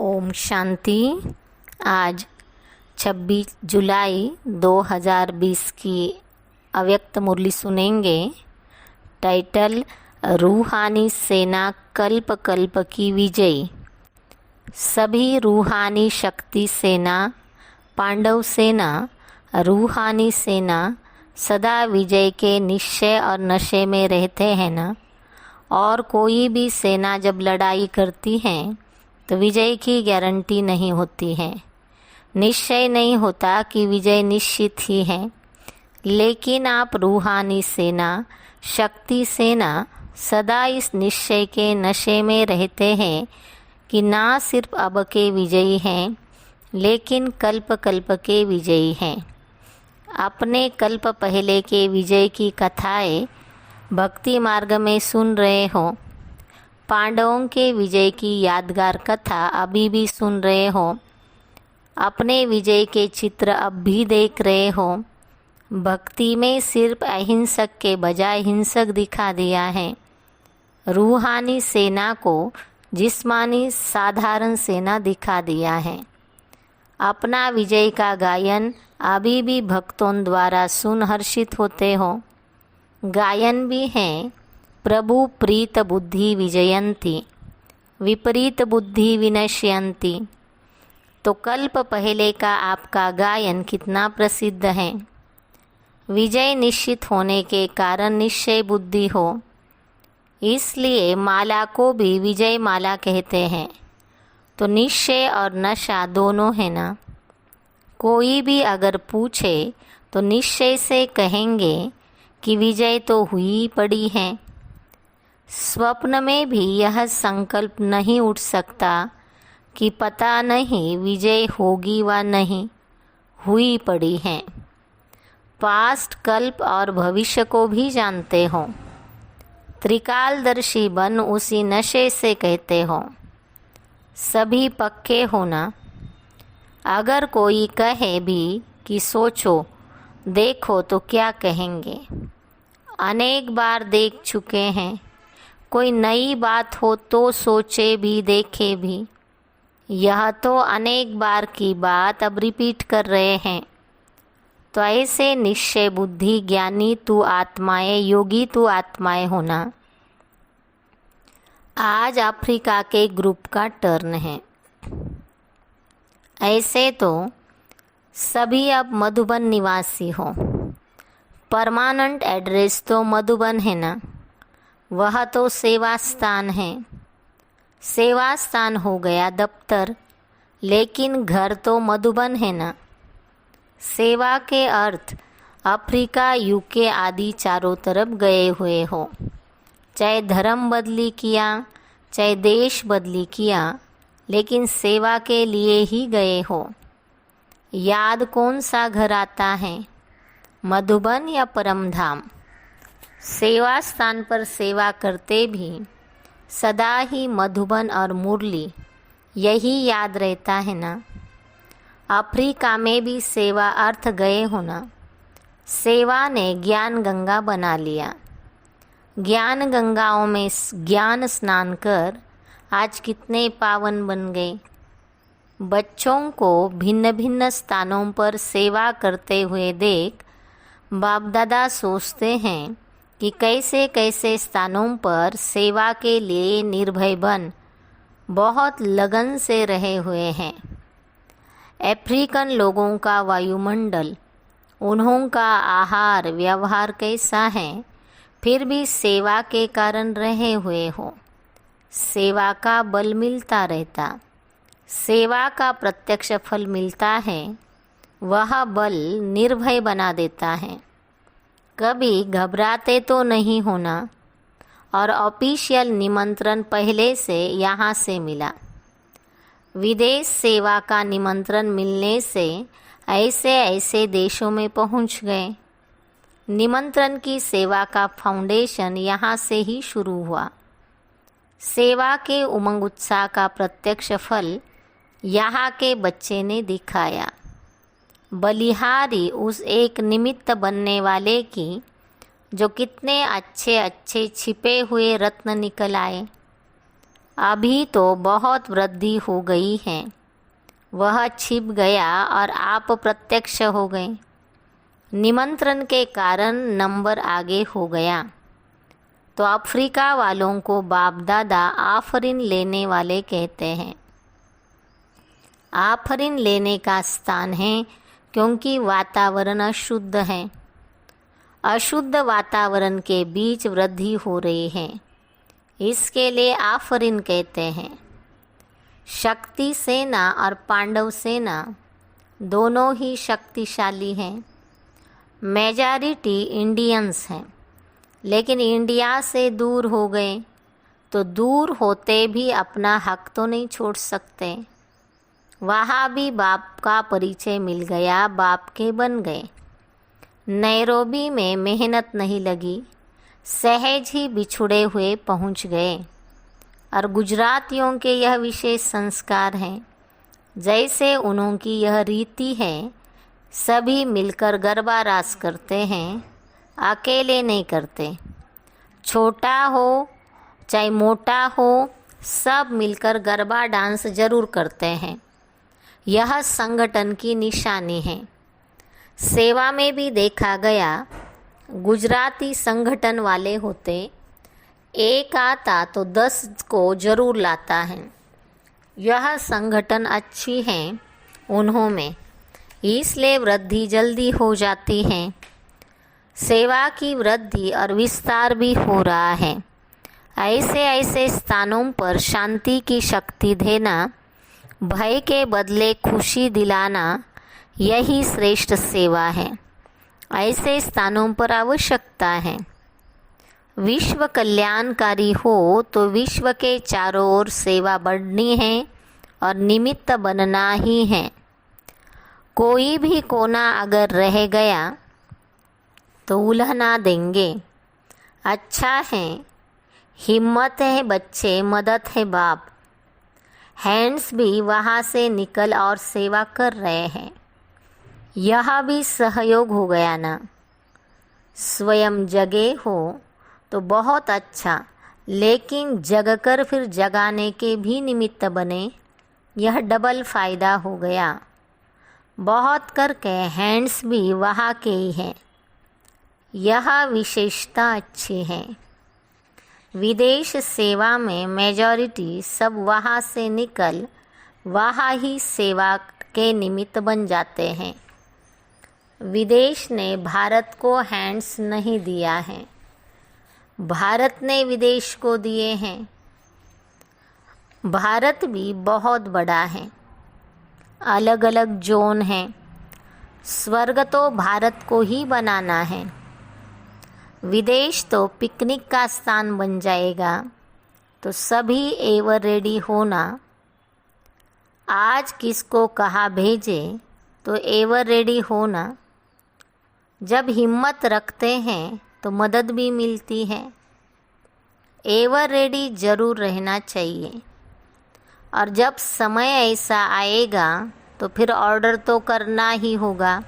ओम शांति। आज 26 जुलाई 2020 की अव्यक्त मुरली सुनेंगे। टाइटल रूहानी सेना कल्प कल्प की विजयी। सभी रूहानी शक्ति सेना, पांडव सेना, रूहानी सेना सदा विजय के निश्चय और नशे में रहते हैं ना। और कोई भी सेना जब लड़ाई करती है तो विजय की गारंटी नहीं होती है, निश्चय नहीं होता कि विजय निश्चित ही है। लेकिन आप रूहानी सेना, शक्ति सेना सदा इस निश्चय के नशे में रहते हैं कि ना सिर्फ अब के विजयी हैं लेकिन कल्प कल्प के विजयी हैं। अपने कल्प पहले के विजय की कथाएं भक्ति मार्ग में सुन रहे हो। पांडवों के विजय की यादगार कथा अभी भी सुन रहे हो। अपने विजय के चित्र अब भी देख रहे हो। भक्ति में सिर्फ अहिंसक के बजाय हिंसक दिखा दिया है। रूहानी सेना को जिस्मानी साधारण सेना दिखा दिया है। अपना विजय का गायन अभी भी भक्तों द्वारा सुन हर्षित होते हो। गायन भी है, प्रभु प्रीत बुद्धि विजयंती, विपरीत बुद्धि विनश्यंती। तो कल्प पहले का आपका गायन कितना प्रसिद्ध है। विजय निश्चित होने के कारण निश्चय बुद्धि हो, इसलिए माला को भी विजय माला कहते हैं। तो निश्चय और नशा दोनों है ना। कोई भी अगर पूछे तो निश्चय से कहेंगे कि विजय तो हुई पड़ी है। स्वप्न में भी यह संकल्प नहीं उठ सकता कि पता नहीं विजय होगी व नहीं, हुई पड़ी है। पास्ट, कल्प और भविष्य को भी जानते हो। त्रिकालदर्शी बन उसी नशे से कहते हो। सभी पक्के होना। अगर कोई कहे भी कि सोचो देखो तो क्या कहेंगे। अनेक बार देख चुके हैं। कोई नई बात हो तो सोचे भी, देखे भी। यह तो अनेक बार की बात अब रिपीट कर रहे हैं। तो ऐसे निश्चय बुद्धि ज्ञानी तू आत्माएं, योगी तू आत्माएं होना। आज अफ्रीका के ग्रुप का टर्न है। ऐसे तो सभी अब मधुबन निवासी हो। परमानेंट एड्रेस तो मधुबन है ना। वह तो सेवा स्थान है। सेवा स्थान हो गया दफ्तर, लेकिन घर तो मधुबन है ना। सेवा के अर्थ अफ्रीका, यूके आदि चारों तरफ गए हुए हो। चाहे धर्म बदली किया, चाहे देश बदली किया, लेकिन सेवा के लिए ही गए हो। याद कौन सा घर आता है, मधुबन या परमधाम। सेवा स्थान पर सेवा करते भी सदा ही मधुबन और मुरली यही याद रहता है ना। अफ्रीका में भी सेवा अर्थ गए हो ना। सेवा ने ज्ञान गंगा बना लिया। ज्ञान गंगाओं में ज्ञान स्नान कर आज कितने पावन बन गए। बच्चों को भिन्न भिन्न स्थानों पर सेवा करते हुए देख बाप दादा सोचते हैं कि कैसे कैसे स्थानों पर सेवा के लिए निर्भय बन बहुत लगन से रहे हुए हैं। अफ्रीकन लोगों का वायुमंडल, उन्हों का आहार व्यवहार कैसा है, फिर भी सेवा के कारण रहे हुए हो। सेवा का बल मिलता रहता, सेवा का प्रत्यक्ष फल मिलता है। वह बल निर्भय बना देता है। कभी घबराते तो नहीं होना। और ऑफिशियल निमंत्रण पहले से यहाँ से मिला। विदेश सेवा का निमंत्रण मिलने से ऐसे ऐसे देशों में पहुँच गए। निमंत्रण की सेवा का फाउंडेशन यहाँ से ही शुरू हुआ। सेवा के उमंग उत्साह का प्रत्यक्ष फल यहाँ के बच्चे ने दिखाया। बलिहारी उस एक निमित्त बनने वाले की जो कितने अच्छे अच्छे छिपे हुए रत्न निकल आए। अभी तो बहुत वृद्धि हो गई है। वह छिप गया और आप प्रत्यक्ष हो गए। निमंत्रण के कारण नंबर आगे हो गया। तो अफ्रीका वालों को बाप दादा आफरीन लेने वाले कहते हैं। आफरीन लेने का स्थान है क्योंकि वातावरण अशुद्ध है। अशुद्ध वातावरण के बीच वृद्धि हो रही है, इसके लिए आफरीन कहते हैं। शक्ति सेना और पांडव सेना दोनों ही शक्तिशाली हैं। मेजॉरिटी इंडियंस हैं, लेकिन इंडिया से दूर हो गए तो दूर होते भी अपना हक तो नहीं छोड़ सकते। वहाँ भी बाप का परिचय मिल गया, बाप के बन गए। नैरोबी में मेहनत नहीं लगी, सहज ही बिछुड़े हुए पहुँच गए। और गुजरातियों के यह विशेष संस्कार हैं। जैसे उन्होंने यह रीति है, सभी मिलकर गरबा रास करते हैं, अकेले नहीं करते। छोटा हो चाहे मोटा हो, सब मिलकर गरबा डांस जरूर करते हैं। यह संगठन की निशानी है। सेवा में भी देखा गया, गुजराती संगठन वाले होते, एक आता तो 10 को जरूर लाता है। यह संगठन अच्छी है उन्हों में, इसलिए वृद्धि जल्दी हो जाती है। सेवा की वृद्धि और विस्तार भी हो रहा है। ऐसे ऐसे स्थानों पर शांति की शक्ति देना, भय के बदले खुशी दिलाना, यही श्रेष्ठ सेवा है। ऐसे स्थानों पर आवश्यकता है। विश्व कल्याणकारी हो तो विश्व के चारों ओर सेवा बढ़नी है और निमित्त बनना ही है। कोई भी कोना अगर रह गया तो उलझना देंगे। अच्छा है, हिम्मत है बच्चे, मदद है बाप। हैंड्स भी वहाँ से निकल और सेवा कर रहे हैं। यह भी सहयोग हो गया ना। स्वयं जगे हो तो बहुत अच्छा, लेकिन जगकर फिर जगाने के भी निमित्त बने, यह डबल फ़ायदा हो गया। बहुत करके हैंड्स भी वहाँ के ही हैं। यह विशेषता अच्छी है। विदेश सेवा में मेजॉरिटी सब वहाँ से निकल वहाँ ही सेवा के निमित्त बन जाते हैं। विदेश ने भारत को हैंड्स नहीं दिया है, भारत ने विदेश को दिए हैं। भारत भी बहुत बड़ा है, अलग अलग जोन हैं। स्वर्ग तो भारत को ही बनाना है, विदेश तो पिकनिक का स्थान बन जाएगा। तो सभी एवर रेडी होना। आज किसको कहाँ भेजे तो एवर रेडी होना। जब हिम्मत रखते हैं तो मदद भी मिलती है। एवर रेडी जरूर रहना चाहिए। और जब समय ऐसा आएगा तो फिर ऑर्डर तो करना ही होगा।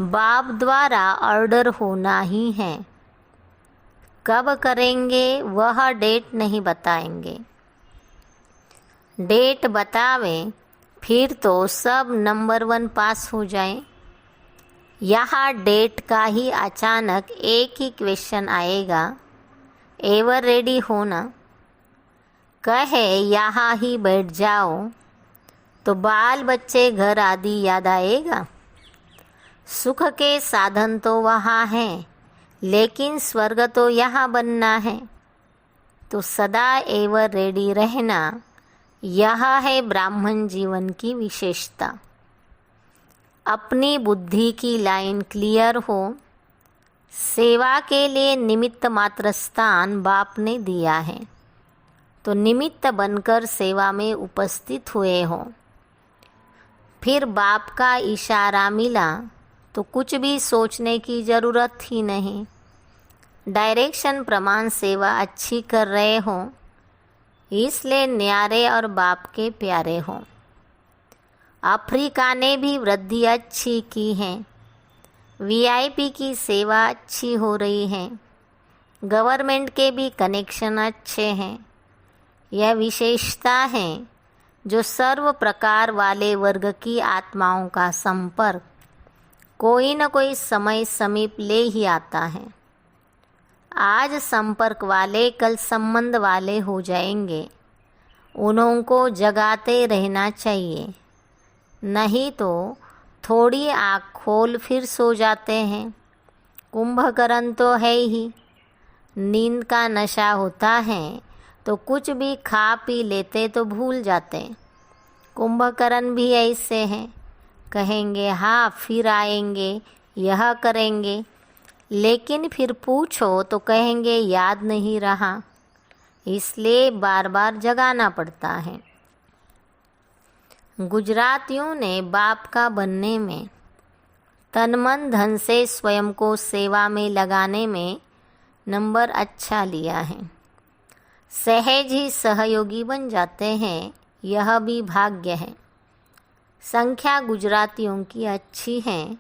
बाप द्वारा ऑर्डर होना ही है। कब करेंगे वह डेट नहीं बताएंगे। डेट बतावे फिर तो सब नंबर 1 पास हो जाए। यहाँ डेट का ही अचानक एक ही क्वेश्चन आएगा, एवर रेडी होना। कहे यहाँ ही बैठ जाओ तो बाल बच्चे घर आदि याद आएगा। सुख के साधन तो वहाँ हैं, लेकिन स्वर्ग तो यहाँ बनना है। तो सदा एवर रेडी रहना, यह है ब्राह्मण जीवन की विशेषता। अपनी बुद्धि की लाइन क्लियर हो। सेवा के लिए निमित्त मात्र स्थान बाप ने दिया है, तो निमित्त बनकर सेवा में उपस्थित हुए हो। फिर बाप का इशारा मिला तो कुछ भी सोचने की ज़रूरत ही नहीं। डायरेक्शन प्रमाण सेवा अच्छी कर रहे हो, इसलिए न्यारे और बाप के प्यारे हो। अफ्रीका ने भी वृद्धि अच्छी की है। वीआईपी की सेवा अच्छी हो रही है। गवर्नमेंट के भी कनेक्शन अच्छे हैं। यह विशेषता है जो सर्व प्रकार वाले वर्ग की आत्माओं का संपर्क कोई न कोई समय समीप ले ही आता है। आज संपर्क वाले कल संबंध वाले हो जाएंगे। उनको जगाते रहना चाहिए, नहीं तो थोड़ी आँख खोल फिर सो जाते हैं। कुंभकर्ण तो है ही, नींद का नशा होता है तो कुछ भी खा पी लेते तो भूल जाते। कुंभकर्ण भी ऐसे हैं, कहेंगे हाँ फिर आएंगे, यह करेंगे, लेकिन फिर पूछो तो कहेंगे याद नहीं रहा। इसलिए बार बार जगाना पड़ता है। गुजरातियों ने बाप का बनने में, तन मन धन से स्वयं को सेवा में लगाने में नंबर अच्छा लिया है। सहज ही सहयोगी बन जाते हैं, यह भी भाग्य है। संख्या गुजरातियों की अच्छी है।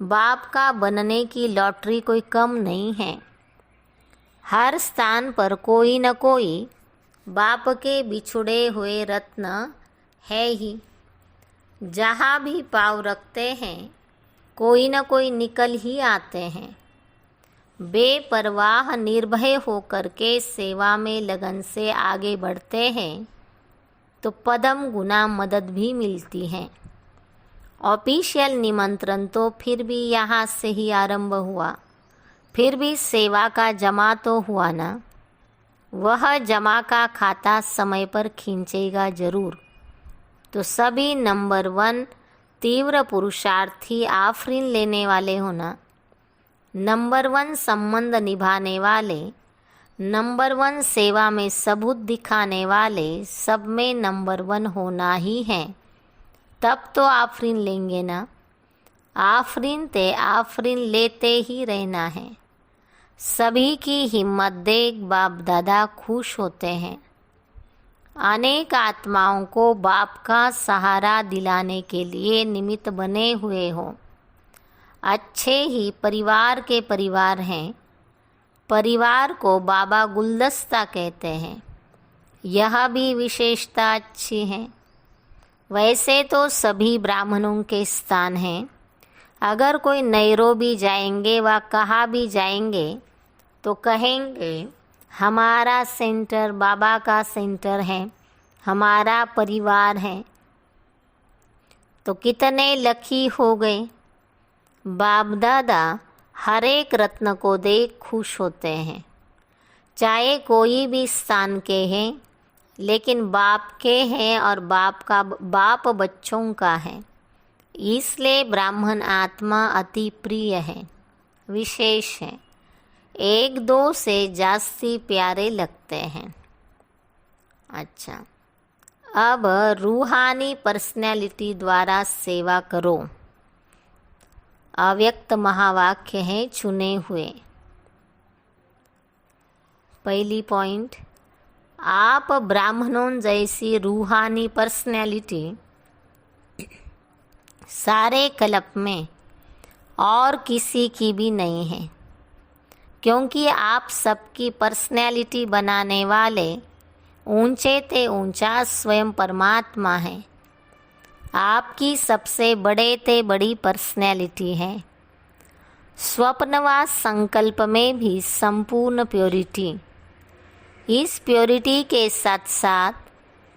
बाप का बनने की लॉटरी कोई कम नहीं है। हर स्थान पर कोई न कोई बाप के बिछुड़े हुए रत्न है ही। जहाँ भी पाँव रखते हैं कोई न कोई निकल ही आते हैं। बेपरवाह निर्भय होकर के सेवा में लगन से आगे बढ़ते हैं तो पदम गुना मदद भी मिलती है। ऑफिशियल निमंत्रण तो फिर भी यहाँ से ही आरंभ हुआ, फिर भी सेवा का जमा तो हुआ ना। वह जमा का खाता समय पर खींचेगा जरूर। तो सभी नंबर 1 तीव्र पुरुषार्थी आफरीन लेने वाले होना, नंबर 1 संबंध निभाने वाले, नंबर 1 सेवा में सबूत दिखाने वाले, सब में नंबर 1 होना ही है। तब तो आफरीन लेंगे ना। आफरीन लेते ही रहना है। सभी की हिम्मत देख बाप दादा खुश होते हैं। अनेक आत्माओं को बाप का सहारा दिलाने के लिए निमित्त बने हुए हो। अच्छे ही परिवार के परिवार हैं। परिवार को बाबा गुलदस्ता कहते हैं। यह भी विशेषता अच्छी है। वैसे तो सभी ब्राह्मणों के स्थान हैं। अगर कोई नैरोबी जाएंगे व कहाँ भी जाएंगे तो कहेंगे हमारा सेंटर बाबा का सेंटर है, हमारा परिवार है। तो कितने लकी हो गए। बाप दादा हर एक रत्न को देख खुश होते हैं। चाहे कोई भी स्थान के हैं, लेकिन बाप के हैं और बाप बच्चों का है। इसलिए ब्राह्मण आत्मा अति प्रिय है, विशेष है। 1-2 से जास्ती प्यारे लगते हैं। अच्छा, अब रूहानी पर्सनैलिटी द्वारा सेवा करो। अव्यक्त महावाक्य है चुने हुए। पहली पॉइंट, आप ब्राह्मणों जैसी रूहानी पर्सनैलिटी सारे कल्प में और किसी की भी नहीं है, क्योंकि आप सबकी पर्सनैलिटी बनाने वाले ऊंचे ते ऊंचा स्वयं परमात्मा है। आपकी सबसे बड़े ते बड़ी पर्सनैलिटी है। स्वप्नवास संकल्प में भी संपूर्ण प्योरिटी। इस प्योरिटी के साथ साथ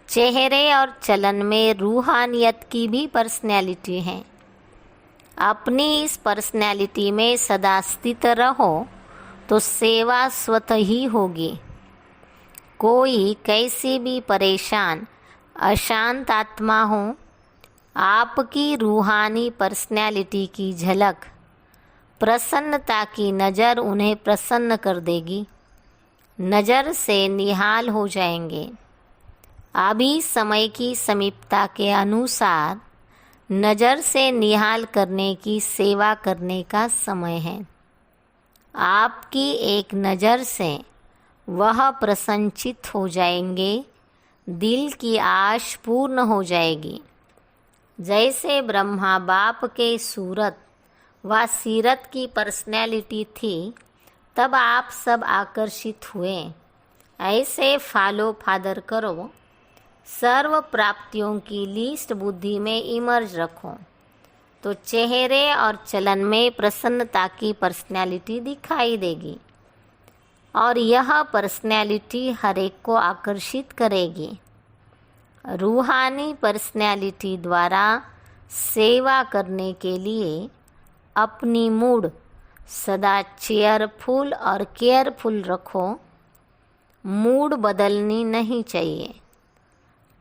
चेहरे और चलन में रूहानियत की भी पर्सनैलिटी है। अपनी इस पर्सनैलिटी में सदा स्थित रहो तो सेवा स्वतः ही होगी। कोई कैसी भी परेशान अशांत आत्मा हो, आपकी रूहानी पर्सनैलिटी की झलक, प्रसन्नता की नज़र उन्हें प्रसन्न कर देगी। नज़र से निहाल हो जाएंगे। अभी समय की समीपता के अनुसार नज़र से निहाल करने की सेवा करने का समय है। आपकी एक नज़र से वह प्रसन्नचित हो जाएंगे, दिल की आश पूर्ण हो जाएगी। जैसे ब्रह्मा बाप के सूरत व सीरत की पर्सनैलिटी थी, तब आप सब आकर्षित हुए। ऐसे फॉलो फादर करो, सर्व प्राप्तियों की लिस्ट बुद्धि में इमर्ज रखो, तो चेहरे और चलन में प्रसन्नता की पर्सनैलिटी दिखाई देगी और यह पर्सनैलिटी हर एक को आकर्षित करेगी। रूहानी पर्सनैलिटी द्वारा सेवा करने के लिए अपनी मूड सदा चेयरफुल और केयरफुल रखो। मूड बदलनी नहीं चाहिए।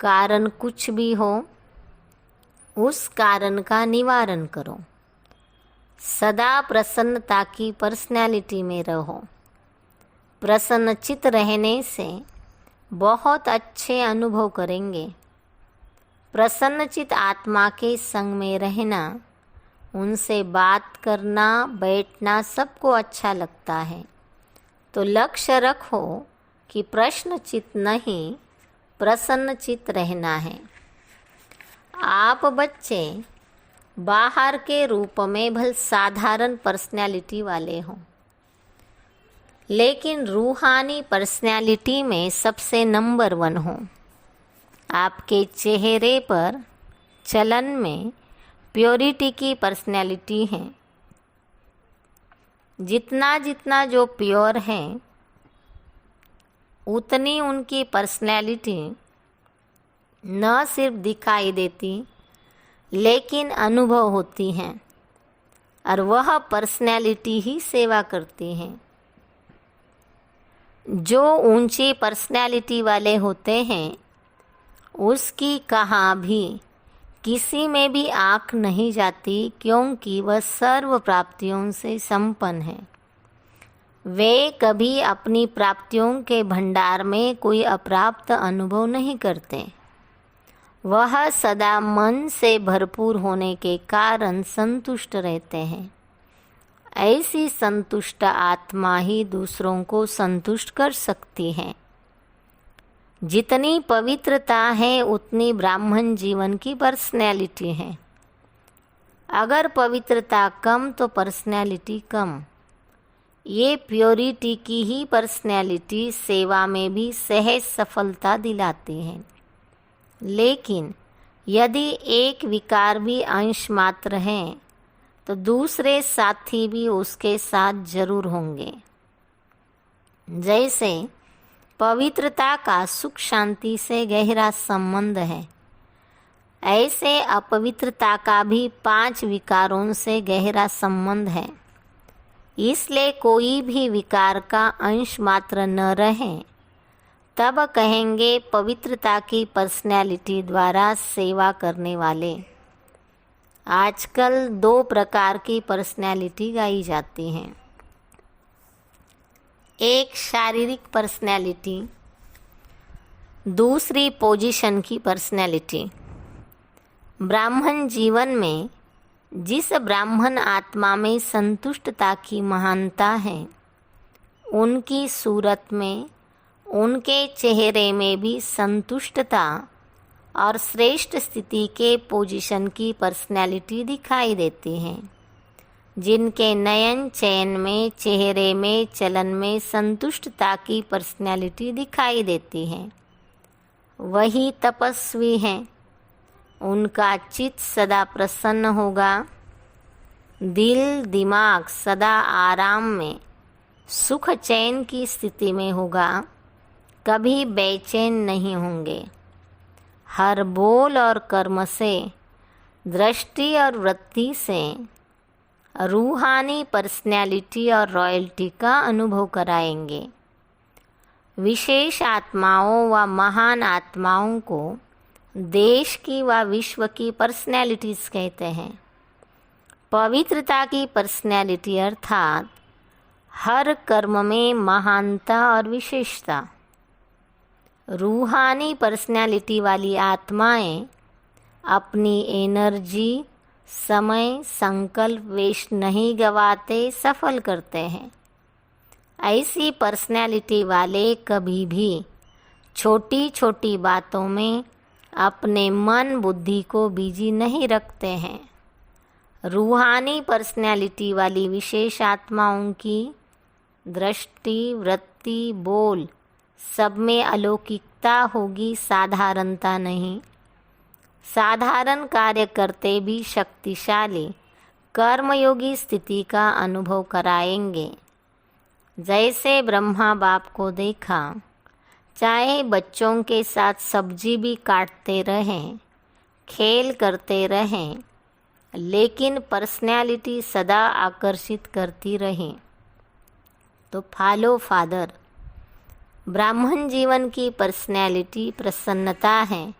कारण कुछ भी हो, उस कारण का निवारण करो। सदा प्रसन्नता की पर्सनैलिटी में रहो। प्रसन्नचित रहने से बहुत अच्छे अनुभव करेंगे। प्रसन्नचित आत्मा के संग में रहना, उनसे बात करना, बैठना सबको अच्छा लगता है। तो लक्ष्य रखो कि प्रश्नचित नहीं, प्रसन्नचित रहना है। आप बच्चे बाहर के रूप में भले साधारण पर्सनैलिटी वाले हों, लेकिन रूहानी पर्सनैलिटी में सबसे नंबर 1 हो। आपके चेहरे पर, चलन में प्योरिटी की पर्सनैलिटी है। जितना जितना जो प्योर है, उतनी उनकी पर्सनैलिटी न सिर्फ दिखाई देती लेकिन अनुभव होती हैं, और वह पर्सनैलिटी ही सेवा करती हैं। जो ऊंची पर्सनैलिटी वाले होते हैं, उसकी कहाँ भी किसी में भी आँख नहीं जाती, क्योंकि वह सर्व प्राप्तियों से संपन्न है। वे कभी अपनी प्राप्तियों के भंडार में कोई अप्राप्त अनुभव नहीं करते। वह सदा मन से भरपूर होने के कारण संतुष्ट रहते हैं। ऐसी संतुष्ट आत्मा ही दूसरों को संतुष्ट कर सकती है। जितनी पवित्रता है, उतनी ब्राह्मण जीवन की पर्सनैलिटी है। अगर पवित्रता कम तो पर्सनैलिटी कम। ये प्योरिटी की ही पर्सनैलिटी सेवा में भी सहज सफलता दिलाती है। लेकिन यदि एक विकार भी अंश मात्र है, तो दूसरे साथी भी उसके साथ जरूर होंगे। जैसे पवित्रता का सुख शांति से गहरा संबंध है, ऐसे अपवित्रता का भी 5 विकारों से गहरा संबंध है। इसलिए कोई भी विकार का अंश मात्र न रहे, तब कहेंगे पवित्रता की पर्सनैलिटी द्वारा सेवा करने वाले। आजकल 2 प्रकार की पर्सनैलिटी गाई जाती हैं। एक शारीरिक पर्सनैलिटी, दूसरी पोजीशन की पर्सनैलिटी। ब्राह्मण जीवन में जिस ब्राह्मण आत्मा में संतुष्टता की महानता है, उनकी सूरत में, उनके चेहरे में भी संतुष्टता और श्रेष्ठ स्थिति के पोजीशन की पर्सनैलिटी दिखाई देती है। जिनके नयन चयन में, चेहरे में, चलन में संतुष्टता की पर्सनैलिटी दिखाई देती है, वही तपस्वी हैं। उनका चित्त सदा प्रसन्न होगा, दिल दिमाग सदा आराम में, सुख चैन की स्थिति में होगा, कभी बेचैन नहीं होंगे। हर बोल और कर्म से, दृष्टि और वृत्ति से रूहानी पर्सनैलिटी और रॉयल्टी का अनुभव कराएंगे। विशेष आत्माओं व महान आत्माओं को देश की व विश्व की पर्सनैलिटीज कहते हैं। पवित्रता की पर्सनैलिटी अर्थात हर कर्म में महानता और विशेषता। रूहानी पर्सनैलिटी वाली आत्माएं अपनी एनर्जी, समय, संकल्प वेस्ट नहीं गवाते, सफल करते हैं। ऐसी पर्सनैलिटी वाले कभी भी छोटी छोटी बातों में अपने मन बुद्धि को बिजी नहीं रखते हैं। रूहानी पर्सनैलिटी वाली विशेष आत्माओं की दृष्टि, वृत्ति, बोल सब में अलौकिकता होगी, साधारणता नहीं। साधारण कार्य करते भी शक्तिशाली कर्मयोगी स्थिति का अनुभव कराएंगे। जैसे ब्रह्मा बाप को देखा, चाहे बच्चों के साथ सब्जी भी काटते रहें, खेल करते रहें, लेकिन पर्सनैलिटी सदा आकर्षित करती रहे। तो फॉलो फादर। ब्राह्मण जीवन की पर्सनैलिटी प्रसन्नता है।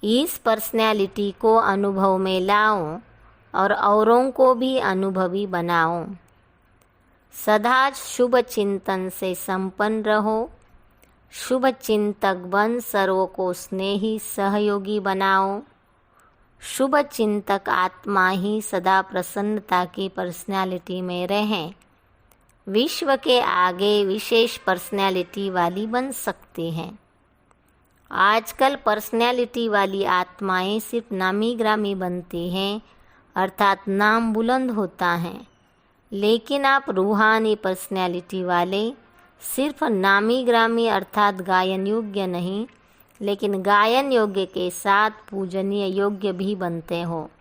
इस पर्सनैलिटी को अनुभव में लाओ और औरों को भी अनुभवी बनाओ। सदा शुभ चिंतन से संपन्न रहो। शुभ चिंतक बन सर्व को स्नेही सहयोगी बनाओ। शुभ चिंतक आत्मा ही सदा प्रसन्नता की पर्सनैलिटी में रहें। विश्व के आगे विशेष पर्सनैलिटी वाली बन सकती हैं। आजकल पर्सनैलिटी वाली आत्माएं सिर्फ नामी ग्रामी बनती हैं, अर्थात नाम बुलंद होता है। लेकिन आप रूहानी पर्सनैलिटी वाले सिर्फ नामी ग्रामी अर्थात गायन योग्य नहीं, लेकिन गायन योग्य के साथ पूजनीय योग्य भी बनते हो।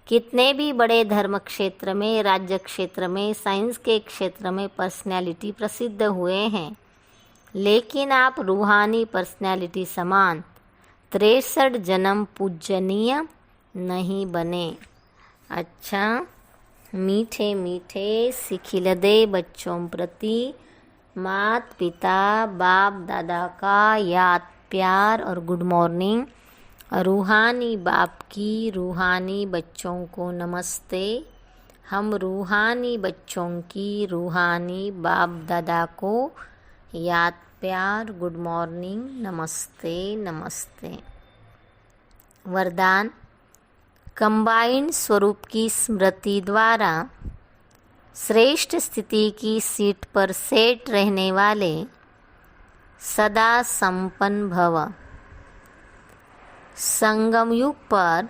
कितने भी बड़े धर्म क्षेत्र में, राज्य क्षेत्र में, साइंस के क्षेत्र में पर्सनैलिटी प्रसिद्ध हुए हैं, लेकिन आप रूहानी पर्सनैलिटी समान 63 जन्म पूजनीय नहीं बने। अच्छा, मीठे मीठे सिखिलदे बच्चों प्रति माता पिता बाप दादा का याद प्यार और गुड मॉर्निंग। रूहानी बाप की रूहानी बच्चों को नमस्ते। हम रूहानी बच्चों की रूहानी बाप दादा को याद प्यार गुड मॉर्निंग नमस्ते नमस्ते। वरदान। कंबाइंड स्वरूप की स्मृति द्वारा श्रेष्ठ स्थिति की सीट पर सेट रहने वाले सदा संपन्न भव। संगम युग पर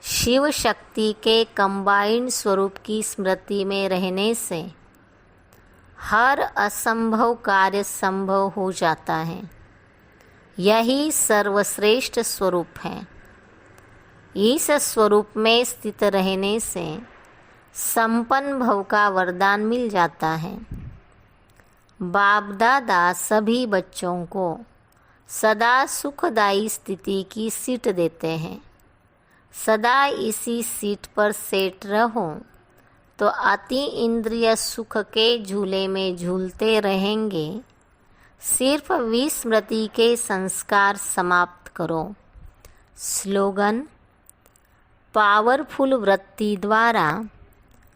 शिव शक्ति के कंबाइंड स्वरूप की स्मृति में रहने से हर असंभव कार्य संभव हो जाता है। यही सर्वश्रेष्ठ स्वरूप है। इस स्वरूप में स्थित रहने से संपन्न भव का वरदान मिल जाता है। बाप दादा सभी बच्चों को सदा सुखदायी स्थिति की सीट देते हैं। सदा इसी सीट पर सेट रहो तो अति इंद्रिय सुख के झूले में झूलते रहेंगे। सिर्फ विस्मृति के संस्कार समाप्त करो। स्लोगन। पावरफुल वृत्ति द्वारा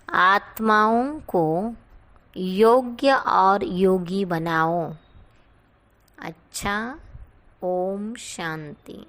आत्माओं को योग्य और योगी बनाओ। अच्छा, ओम शांति।